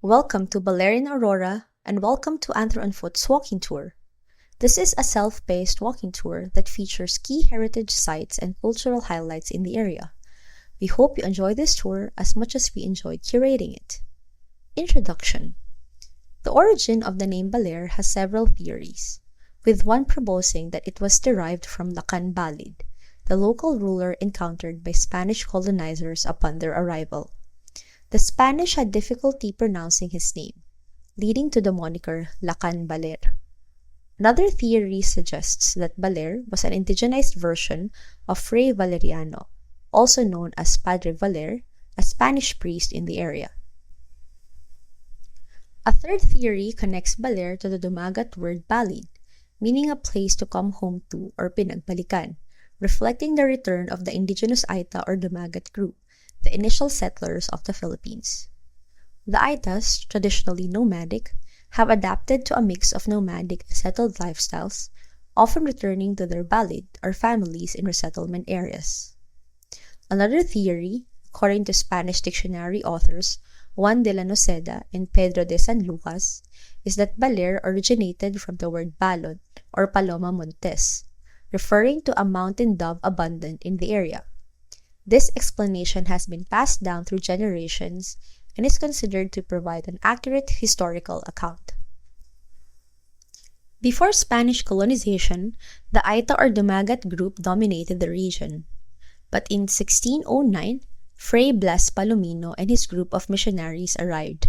Welcome to Baler in Aurora, and welcome to Anther on Foot's walking tour. This is a self-paced walking tour that features key heritage sites and cultural highlights in the area. We hope you enjoy this tour as much as we enjoyed curating it. Introduction. The origin of the name Baler has several theories, with one proposing that it was derived from Lakan Balid, the local ruler encountered by Spanish colonizers upon their arrival. The Spanish had difficulty pronouncing his name, leading to the moniker Lakan Baler. Another theory suggests that Baler was an indigenized version of Fray Valeriano, also known as Padre Valer, a Spanish priest in the area. A third theory connects Baler to the Dumagat word Balid, meaning a place to come home to or pinagbalikan, reflecting the return of the indigenous Aita or Dumagat group, the initial settlers of the Philippines. The Aitas, traditionally nomadic, have adapted to a mix of nomadic and settled lifestyles, often returning to their balid or families in resettlement areas. Another theory, according to Spanish dictionary authors Juan de la Noceda and Pedro de San Lucas, is that Baler originated from the word balod or paloma montes, referring to a mountain dove abundant in the area. This explanation has been passed down through generations and is considered to provide an accurate historical account. Before Spanish colonization, the Aita or Dumagat group dominated the region. But in 1609, Fray Blas Palomino and his group of missionaries arrived.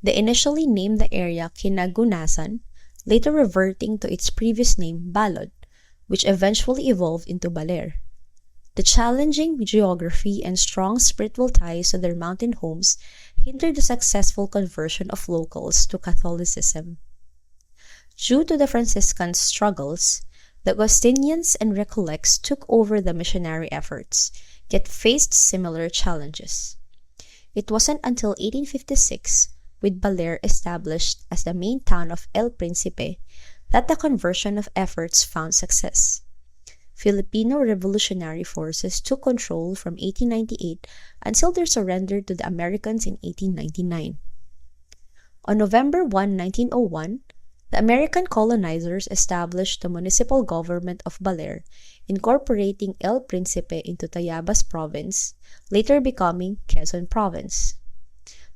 They initially named the area Kinagunasan, later reverting to its previous name Balod, which eventually evolved into Baler. The challenging geography and strong spiritual ties to their mountain homes hindered the successful conversion of locals to Catholicism. Due to the Franciscan struggles, the Augustinians and Recollects took over the missionary efforts, yet faced similar challenges. It wasn't until 1856, with Baler established as the main town of El Principe, that the conversion of efforts found success. Filipino revolutionary forces took control from 1898 until their surrender to the Americans in 1899. On November 1, 1901, the American colonizers established the municipal government of Baler, incorporating El Principe into Tayabas Province, later becoming Quezon Province.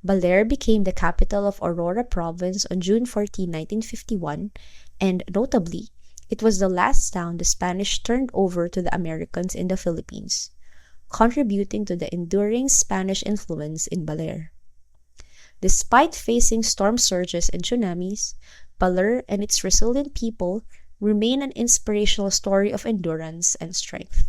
Baler became the capital of Aurora Province on June 14, 1951, and notably, it was the last town the Spanish turned over to the Americans in the Philippines, contributing to the enduring Spanish influence in Baler. Despite facing storm surges and tsunamis, Baler and its resilient people remain an inspirational story of endurance and strength.